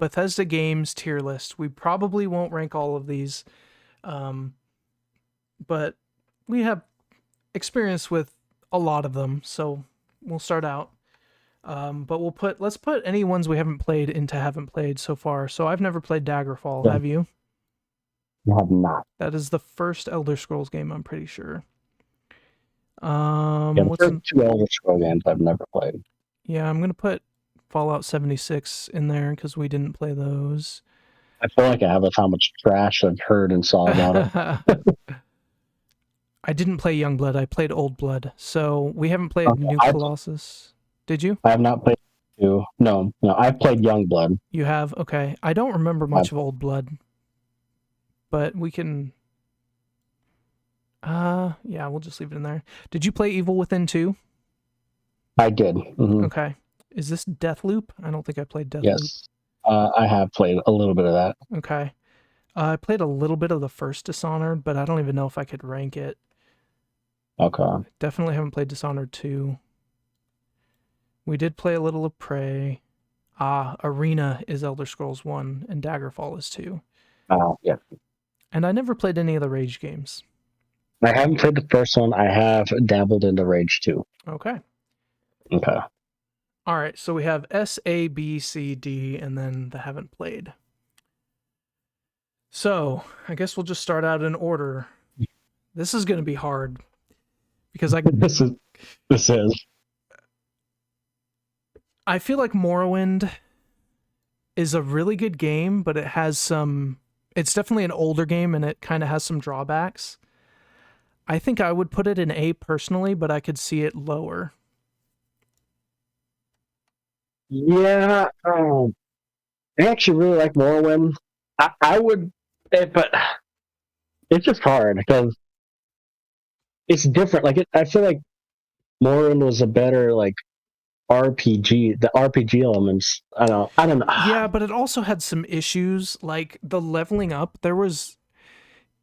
Bethesda games tier list. We probably won't rank all of these, but we have experience with a lot of them, so we'll start out. But let's put any ones we haven't played into haven't played so far. So I've never played Daggerfall. Yeah. Have you? I have not. That is the first Elder Scrolls game, I'm pretty sure. Yeah, the first two Elder Scrolls games I've never played. Yeah, I'm gonna put Fallout 76 in there because we didn't play those. I feel like I have how much trash I've heard and saw about it. I didn't play Youngblood. I played Old Blood. So we haven't played New Colossus. Did you? I have not played two. No, I've played Youngblood. You have? Okay. I don't remember much of Old Blood, but we can. Yeah, we'll just leave it in there. Did you play Evil Within 2? I did. Mm-hmm. Okay. Is this Deathloop? I don't think I played Deathloop. Yes. I have played a little bit of that. Okay. I played a little bit of the first Dishonored, but I don't even know if I could rank it. Okay. Definitely haven't played Dishonored 2. We did play a little of Prey. Arena is Elder Scrolls 1, and Daggerfall is 2. Oh, yeah. And I never played any of the Rage games. I haven't played the first one. I have dabbled into Rage 2. Okay. Okay. All right, so we have S, A, B, C, D, and then the haven't played. So I guess we'll just start out in order. This is going to be hard because this is. I feel like Morrowind is a really good game, but it has some. It's definitely an older game, and it kind of has some drawbacks. I think I would put it in A personally, but I could see it lower. Yeah, I actually really like Morrowind. I would, but it's just hard because it's different. Like I feel like Morrowind was a better RPG. The RPG elements. I don't know. Yeah, but it also had some issues like the leveling up. There was,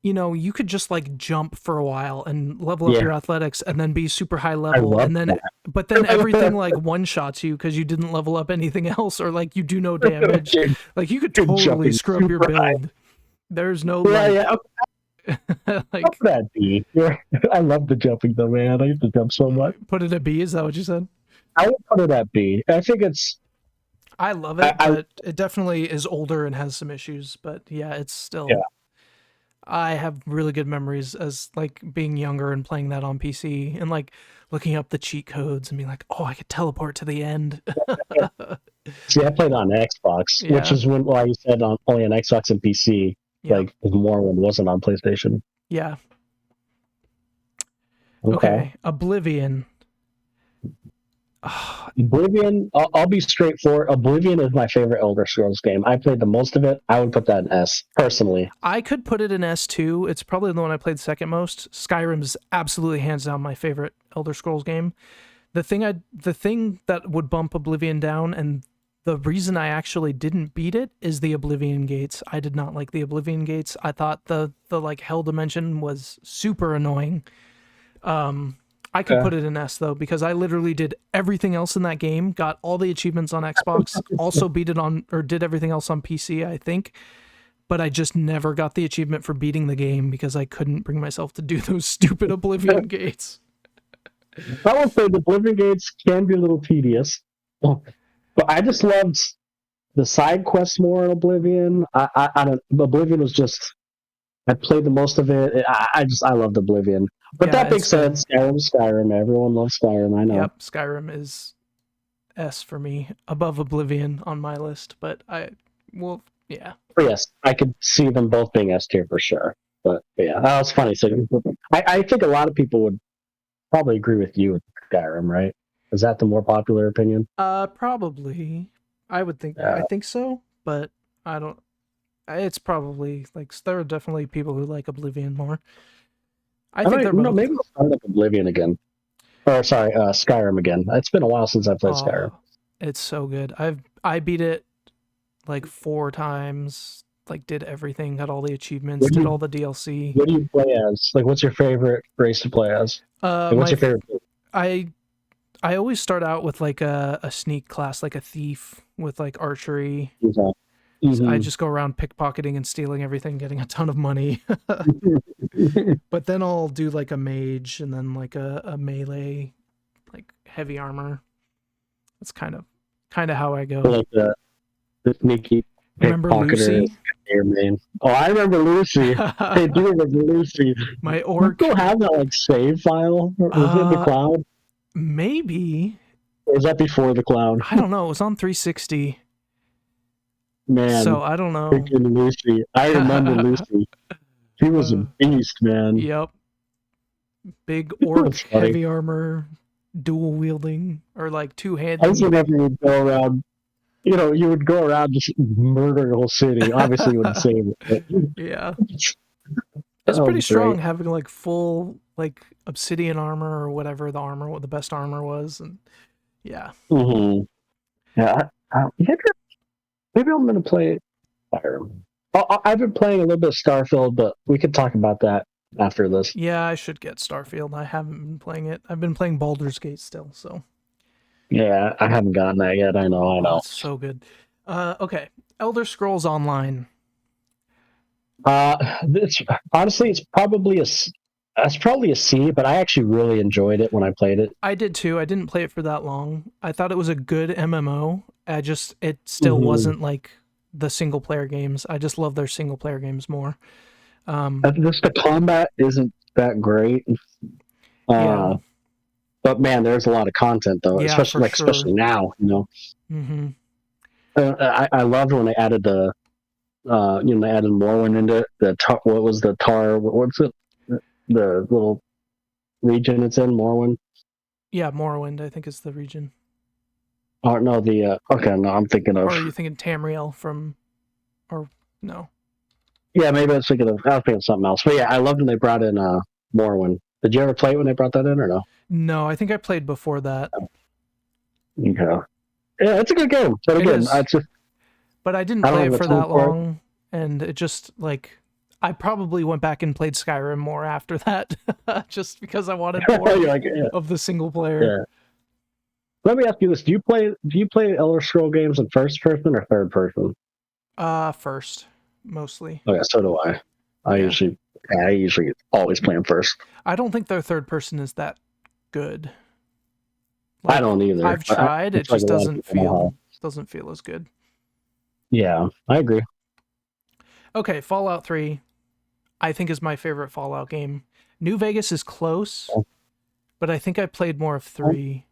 you could just jump for a while and level up your athletics and then be super high level, and then but then everything one shots you because you didn't level up anything else, or you do no damage. You could totally screw up your build. High. There's no What would that be? I love the jumping though, man. I used to jump so much. Put it at B. Is that what you said? I would put it at B. I think it's. I love it, but it definitely is older and has some issues. But yeah, it's still. Yeah. I have really good memories as being younger and playing that on PC and looking up the cheat codes and being like, oh, I could teleport to the end. See, I played on Xbox, which is when you said only on Xbox and PC. Yeah. Morrowind wasn't on PlayStation. Yeah. Okay. Oblivion. Oblivion, I'll be straightforward. Oblivion is my favorite Elder Scrolls game. I played the most of it. I would put that in S, personally. I could put it in S too. It's probably the one I played second most. Skyrim is absolutely hands down my favorite Elder Scrolls game. The thing that would bump Oblivion down, and the reason I actually didn't beat it, is the Oblivion Gates. I did not like the Oblivion Gates. I thought the Hell Dimension was super annoying. I could put it in S though, because I literally did everything else in that game, got all the achievements on Xbox, also beat it on, or did everything else on PC, I think, but I just never got the achievement for beating the game because I couldn't bring myself to do those stupid Oblivion Gates. I will say the Oblivion Gates can be a little tedious, but I just loved the side quests more in Oblivion. Oblivion was just, I played the most of it. I loved Oblivion. But that being said, Skyrim. Everyone loves Skyrim, I know. Yep, Skyrim is S for me, above Oblivion on my list. But yeah. Yes, I could see them both being S tier for sure. But yeah, that was funny. So I think a lot of people would probably agree with you with Skyrim, right? Is that the more popular opinion? Probably. I would think. I think so, but I don't. It's probably there are definitely people who like Oblivion more. I think they're both. Maybe I'll start up Oblivion again. Or sorry, Skyrim again. It's been a while since I played Skyrim. It's so good. I beat it 4 times. Did everything, got all the achievements, did all the DLC. What do you play as? What's your favorite race to play as? What's your favorite? I always start out with a sneak class, a thief with archery. Okay. I Hmm. just go around pickpocketing and stealing everything, getting a ton of money. But then I'll do like a mage and then like a melee, like heavy armor. That's kind of how I go. Like the sneaky Remember pickpocketer Lucy? airman. Oh, I remember Lucy. I do remember Lucy. My You orc. still have that like save file? Or is it the Uh, cloud? maybe. Or is that before the cloud? I don't know. It was on 360, so Man, I don't know. freaking Lucy. I remember Lucy. She was a uh, beast, man. yep. Big orc, That's funny. heavy armor, dual wielding, or like two I was handing. whenever you would go around, you would go around just murdering a whole city. Obviously, you wouldn't save it, but Yeah. It's that pretty was strong great. having like full like obsidian armor or whatever the armor, what the best armor was, and yeah. Hmm. Yeah, maybe I'm gonna play Skyrim. I've been playing a little bit of Starfield, but we could talk about that after this. Yeah, I should get Starfield. I haven't been playing it. I've been playing Baldur's Gate still, so Yeah, I haven't gotten that yet. I know, I oh, know. it's so good. Okay. Elder Scrolls Online. It's honestly, it's probably a C, but I actually really enjoyed it when I played it. I did too. I didn't play it for that long. I thought it was a good MMO. It still Hmm. wasn't like the single player games. I just love their single player games more. Just the combat isn't that great. Yeah. Uh, but man, there's a lot of content though, Yeah, for especially sure. now. Mhm. I loved when they added they added Morrowind into it. What was the tar? What's it? The little region it's in Morrowind. Yeah, Morrowind I think is the region. Oh no, okay, no, I'm thinking of Or are you thinking Tamriel from or no? yeah, maybe I was thinking of something else. But yeah, I loved when they brought in Morrowind. Did you ever play it when they brought that in or no? No, I think I played before that. Okay. Yeah, it's a good game. But It again, is. But I didn't I don't play have it the for time that for it. long, and it just like I probably went back and played Skyrim more after that, just because I wanted more You're like, yeah, of the single player. yeah. Let me ask you this: Do you play Elder Scroll games in first person or third person? First, mostly. Okay, so do I. I Yeah, usually I usually always play them first. I don't think their third person is that good. I Like don't either. I've tried, I it feel like just a lot of people don't have. doesn't feel as good. Yeah, I agree. Okay, Fallout 3, I think is my favorite Fallout game. New Vegas is close, but I think I played more of 3.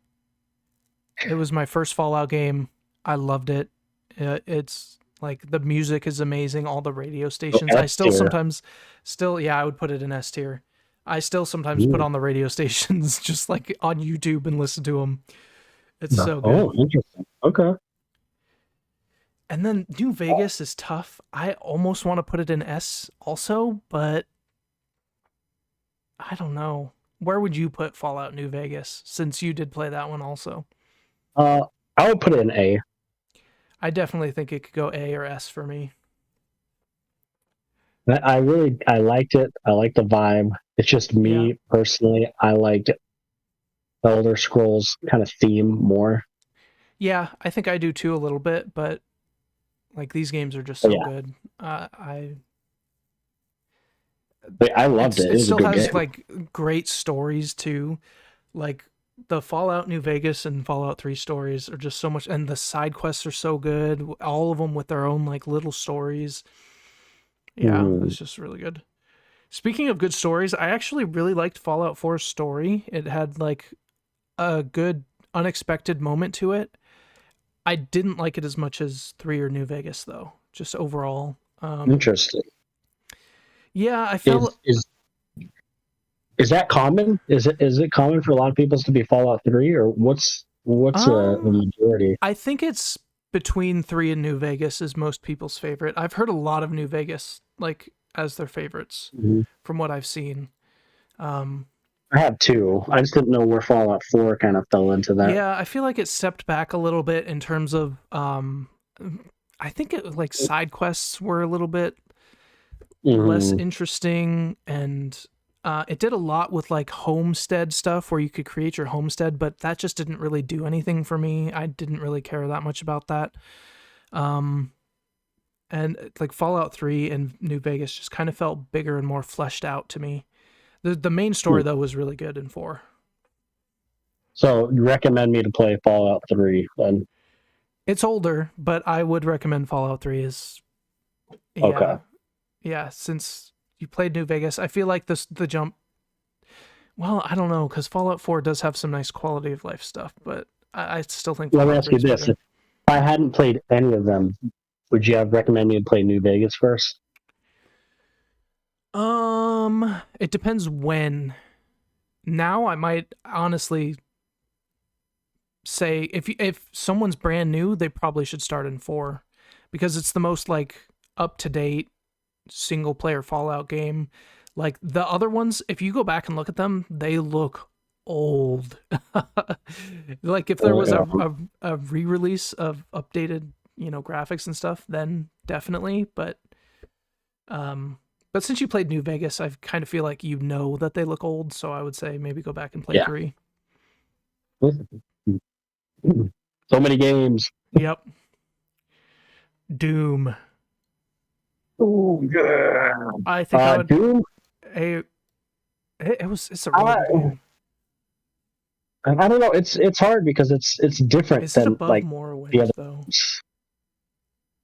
It was my first Fallout game. I loved it. It's like the music is amazing. All the radio So stations. I S still tier. sometimes, still yeah, I would put it in S tier. I still sometimes put Ooh. on the radio stations just like on YouTube and listen to them. It's so Oh, good. interesting. Okay. And then New Vegas is tough. I almost want to put it in S also, but I don't know. Where would you put Fallout New Vegas since you did play that one also? Uh, I would put it in A. I definitely think it could go A or S for me. I liked it. I like the vibe. It's just Yeah. me personally. I like Elder Scrolls kind of theme more. Yeah, I think I do too a little bit, but like these games are just But so yeah, good. I but I loved it. It it was a still good has game. like great stories too. Like the Fallout New Vegas and Fallout 3 stories are just so much, and the side quests are so good. All of them with their own like little stories. Yeah, Mhm. it's just really good. Speaking of good stories, I actually really liked Fallout 4's story. It had like a good unexpected moment to it. I didn't like it as much as 3 or New Vegas though. Just overall. Interesting. Yeah, I Is felt is is that common? Is it common for a lot of people to be Fallout 3, or what's the um majority? I think it's between 3 and New Vegas is most people's favorite. I've heard a lot of New Vegas like as their favorites Mhm. from what I've seen. Um I have two. I just didn't know where Fallout 4 kind of fell into that. yeah, I feel like it stepped back a little bit in terms of I think it was like side quests were a little bit less Hmm. interesting, and it did a lot with like homestead stuff where you could create your homestead, but that just didn't really do anything for me. I didn't really care that much about that. um And like Fallout 3 and New Vegas just kind of felt bigger and more fleshed out to me. The main story though was really good in 4. So you recommend me to play Fallout 3 then? It's older, but I would recommend Fallout 3 is Okay. yeah. Yeah, since you played New Vegas, I feel like the jump. Well, I don't know because Fallout 4 does have some nice quality of life stuff, but I still think Let me Fallout ask 3 you is this. better. If I hadn't played any of them, would you have recommended me to play New Vegas first? It depends when. Now I might honestly say if someone's brand new, they probably should start in 4 because it's the most like up to date single player Fallout game. Like the other ones, if you go back and look at them, they look old. Like if there was Yeah. a re-release of updated, graphics and stuff, then definitely. But since you played New Vegas, I kind of feel like that they look old, so I would say maybe go back and play Yeah. 3. So many games. Yep. Doom. Oh, yeah. I think I would. Doom. A it's a really good game. I don't know. It's hard because it's different Is it than above like the Morrowind other. though?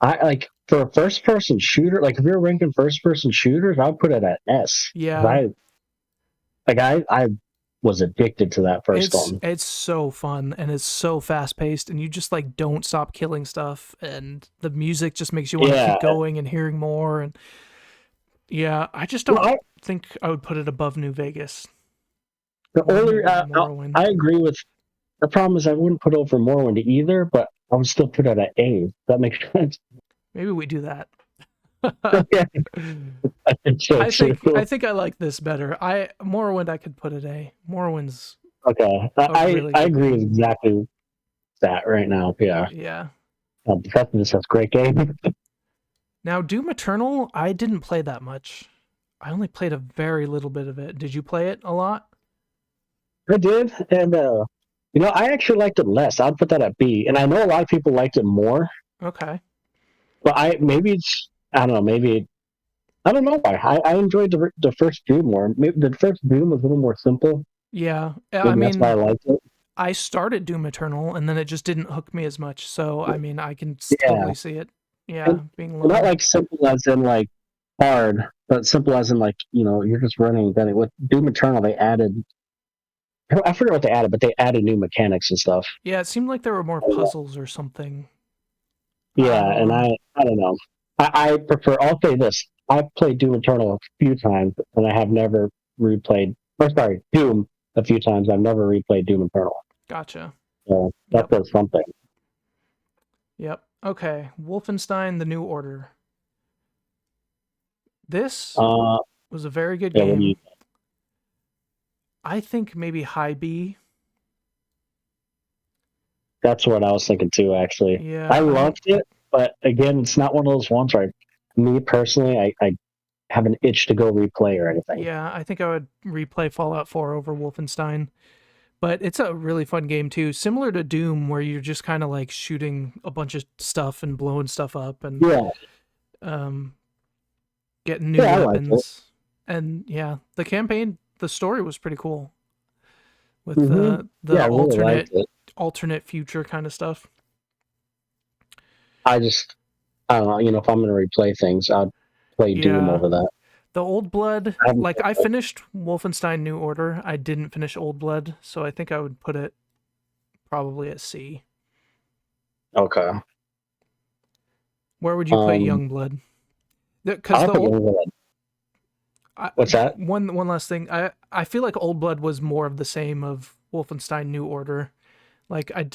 I like for a first person shooter. Like if you're ranking first person shooters, I'd put it at S. 'Cause Yeah. I was addicted to that first It's one. it's so fun and it's so fast paced and you just like don't stop killing stuff and the music just makes you want to Yeah. keep going and hearing more and yeah, I just Well, don't think I would put it above New Vegas the or only Morrowind. I agree with. The problem is I wouldn't put over Morrowind either, but I would still put it at A. That makes sense. Maybe we do that. Yeah, I think so too. I think I like this better. Morrowind I could put at A. Morrowind's Okay, a really I good agree with game. exactly that right now. Yeah, Yeah. Bethesda has great game. Now Doom Eternal, I didn't play that much. I only played a very little bit of it. Did you play it a lot? I did, and I actually liked it less. I'd put that at B, and I know a lot of people liked it more, Okay. but I don't know, maybe I don't know why. I enjoyed the first Doom more. Maybe the first Doom was a little more simple. Yeah. I Maybe that's why I mean, liked it. I started Doom Eternal and then it just didn't hook me as much. So, I mean, I can Yeah, totally see it. Yeah, and being not low. like simple as in like hard, but simple as in like you're just running. Then with Doom Eternal, they added. I forget what they added, but they added new mechanics and stuff. Yeah, it seemed like there were more puzzles or something. I Yeah, don't and know. I don't know. I prefer. I'll say this: I've played Doom Eternal a few times, and I have never replayed. Or sorry, Doom a few times. I've never replayed Doom Eternal. Gotcha. So that Yep. does something. Yep. Okay. Wolfenstein: The New Order. This Uh, was a very good yeah. What do you? game. I think maybe high B. That's what I was thinking too. Actually, I Yeah, I don't. loved it, but again, it's not one of those ones where me personally, I have an itch to go replay or anything. Yeah, I think I would replay Fallout 4 over Wolfenstein. But it's a really fun game too, similar to Doom, where you're just kind of like shooting a bunch of stuff and blowing stuff up and Yeah, um, getting new yeah, I like it. weapons. And yeah, the story was pretty cool with Hmm. the Yeah, I really liked it. alternate future kind of stuff. I just, I don't know. If I'm gonna replay things, I'd play Doom Yeah, over that. the Old Blood, I haven't like played I it. finished Wolfenstein New Order. I didn't finish Old Blood, so I think I would put it probably at C. Okay. Where would you put Um, Young Blood? Because I'll the put old Youngblood. What's that? one last thing. I feel like Old Blood was more of the same of Wolfenstein New Order. Like I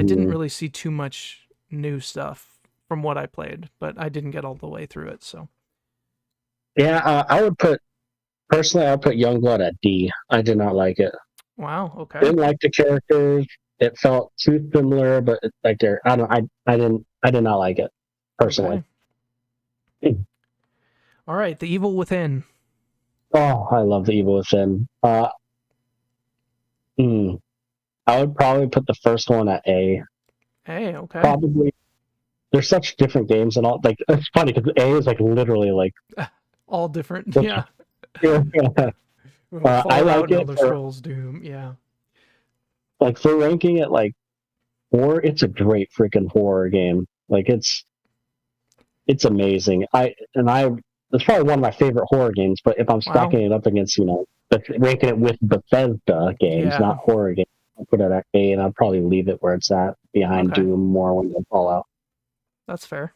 didn't Mm, really see too much new stuff from what I played, but I didn't get all the way through it. So yeah, I would put personally. I'd put Youngblood at D. I did not like it. wow, okay, Didn't like the characters. It felt too similar, but like they're. I don't. I did not like it personally. okay, all right. The Evil Within. Oh, I love the Evil Within. Mm, I would probably put the first one at A. Hey, okay, Probably. they're such different games and all. Like it's funny because A is like literally like All different. Yeah. I Fallout like and it Elder for Scrolls, Doom. Yeah. like for ranking it like horror. It's a great freaking horror game. Like it's amazing. I it's probably one of my favorite horror games. But if I'm Wow. stacking it up against ranking it with Bethesda games, Yeah. not horror games, I'll put it at A, and I'll probably leave it where it's at behind Okay. Doom more when they fall out. That's fair.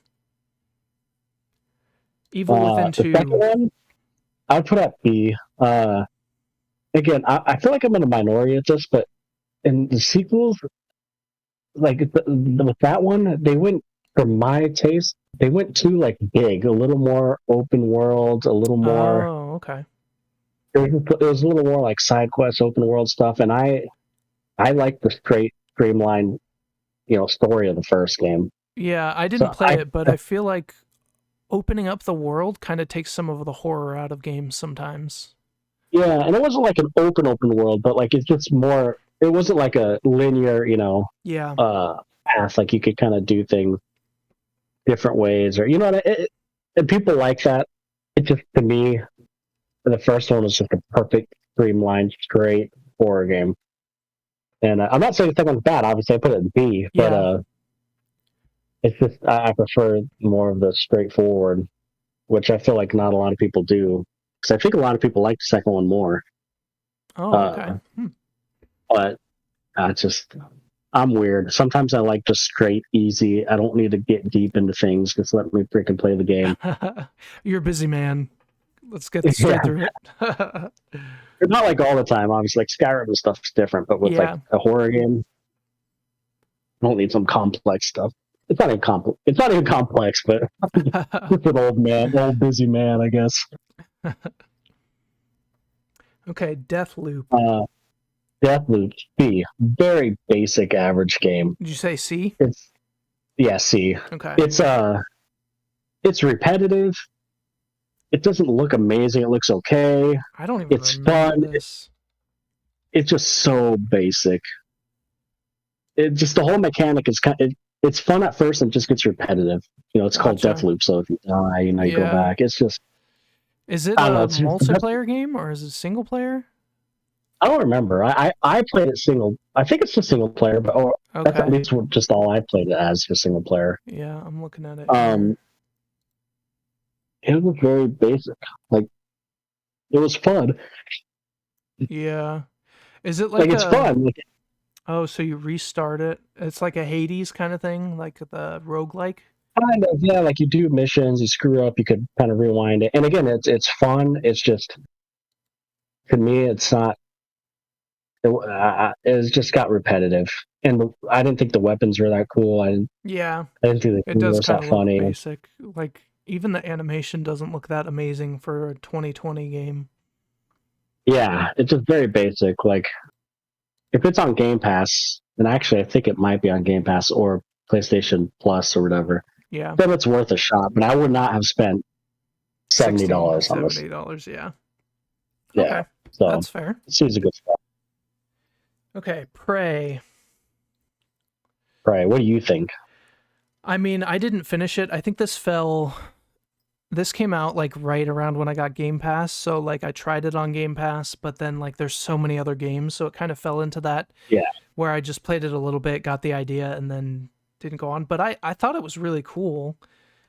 Evil Within The second 2. one, I'd put at B. Again, I feel like I'm in a minority at this, but in the sequels, like with that one, they went for my taste. They went too like big, a little more open world, a little more. Oh, okay. It was a little more like side quest, open world stuff, and I like the straight, streamlined, story of the first game. Yeah, I didn't So play it, but I feel like opening up the world kind of takes some of the horror out of games sometimes. yeah, and it wasn't like an open world, but like it's just more. It wasn't like a linear, Yeah. path. Like you could kind of do things different ways, or and people like that. It just to me, the first one was just a perfect, streamlined, straight horror game. And I'm not saying the second one's bad. Obviously, I put it in B, but Yeah. it's just I prefer more of the straightforward, which I feel like not a lot of people do. Because I think a lot of people like the second one more. Oh, okay. Uh, but it's just I'm weird. Sometimes I like just straight, easy. I don't need to get deep into things. Just let me freaking play the game. You're a busy man. Let's get straight Yeah, through it. not like all the time. Obviously, like Skyrim and stuff is different, but with like Yeah. a horror game, I don't need some complex stuff. It's not even complex. It's not even complex, but just an old man, old busy man, I guess. Okay, Deathloop. Uh, Deathloop B, very basic, average game. Did you say C? It's yeah, C. Okay. It's it's repetitive. It doesn't look amazing. It looks okay. I don't even It's remember fun. this. It's just so basic. It just the whole mechanic is it's fun at first and just gets repetitive. It's called Gotcha. Deathloop, so if you die, you go Yeah. back. It's just Is it I don't know. a It's just, multiplayer game or is it single player? I don't remember. I played it single. I think it's just single player, but that's at Okay. least just all I played it as for single player. Yeah, I'm looking at it here. Um, it was very basic. Like it was fun. Yeah. Is it Like like it's a fun. Like, Oh, so you restart it? It's like a Hades kind of thing, like the roguelike? kind of, yeah. Like you do missions, you screw up, you could kind of rewind it. And again, it's fun. It's just to me, it's not. It's just got repetitive, and I didn't think the weapons were that cool. Yeah, I didn't think the it humor does was kind that of look funny. basic. Like even the animation doesn't look that amazing for a 2020 game. Yeah, it's just very basic. Like if it's on Game Pass, and actually I think it might be on Game Pass or PlayStation Plus or whatever, Yeah. then it's worth a shot. But I would not have spent $60, $70 on this. $70, yeah. Yeah, Okay. so That's fair. it seems a good spot. Okay, Prey. Right? What do you think? I mean, I didn't finish it. I think this came out like right around when I got Game Pass, so like I tried it on Game Pass, but then like there's so many other games, so it kind of fell into that Yeah. where I just played it a little bit, got the idea, and then didn't go on. But I thought it was really cool.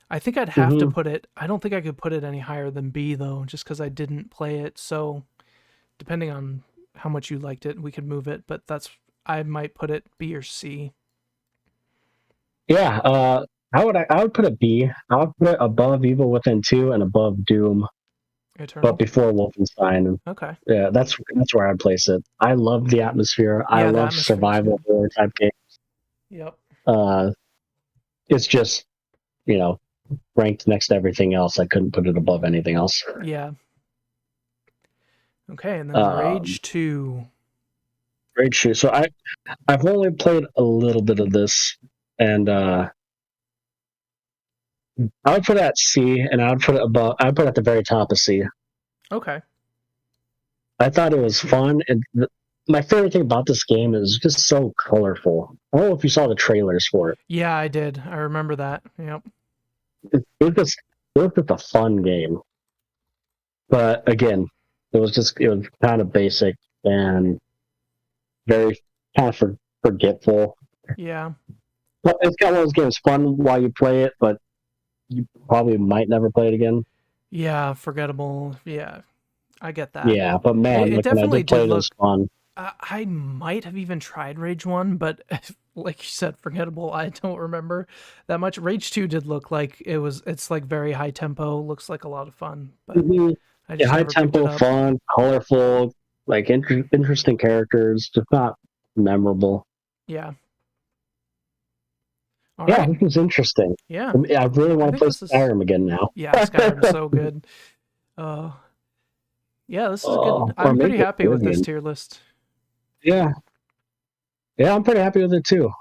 I think I'd have to Hmm. put it. I don't think I could put it any higher than B though, just because I didn't play it. So depending on how much you liked it, we could move it. But I might put it B or C. Yeah. I would put it B. I would put it above Evil Within 2 and above Doom, but Eternal. before Wolfenstein. Okay. Yeah, that's where I'd place it. I love the atmosphere. I Yeah, the love atmosphere is survival good. horror type games. Yep. Uh, it's just you know ranked next to everything else. I couldn't put it above anything else. Yeah. Okay, and then Um, Rage 2. Great shoe. So I've only played a little bit of this, and I would put it at C, and I would put it above. I would put it at the very top of C. Okay. I thought it was fun, and my favorite thing about this game is just so colorful. I don't know if you saw the trailers for it. Yeah, I did. I remember that. Yep. It was just a fun game. But again, it was kind of basic and very kind of forgetful. Yeah. But it's got one of those games fun while you play it, but you probably might never play it again. Yeah, forgettable. Yeah, I get that. Yeah, but man, It like when I definitely did play did it, it was look. fun. I might have even tried Rage 1, but like you said, forgettable. I don't remember that much. Rage 2 did look like it's like very high tempo, looks like a lot of fun, but Mm-hmm. I Yeah, just high never picked it tempo, up. fun, colorful, like interesting characters, just not memorable. Yeah. All Yeah, right. this was interesting. Yeah. I really I want to think play this is Skyrim again now. yeah, Skyrim's so good. Uh yeah, this is a good. Or I'm pretty maybe happy with this Oblivion. tier list. Yeah, yeah, I'm pretty happy with it too.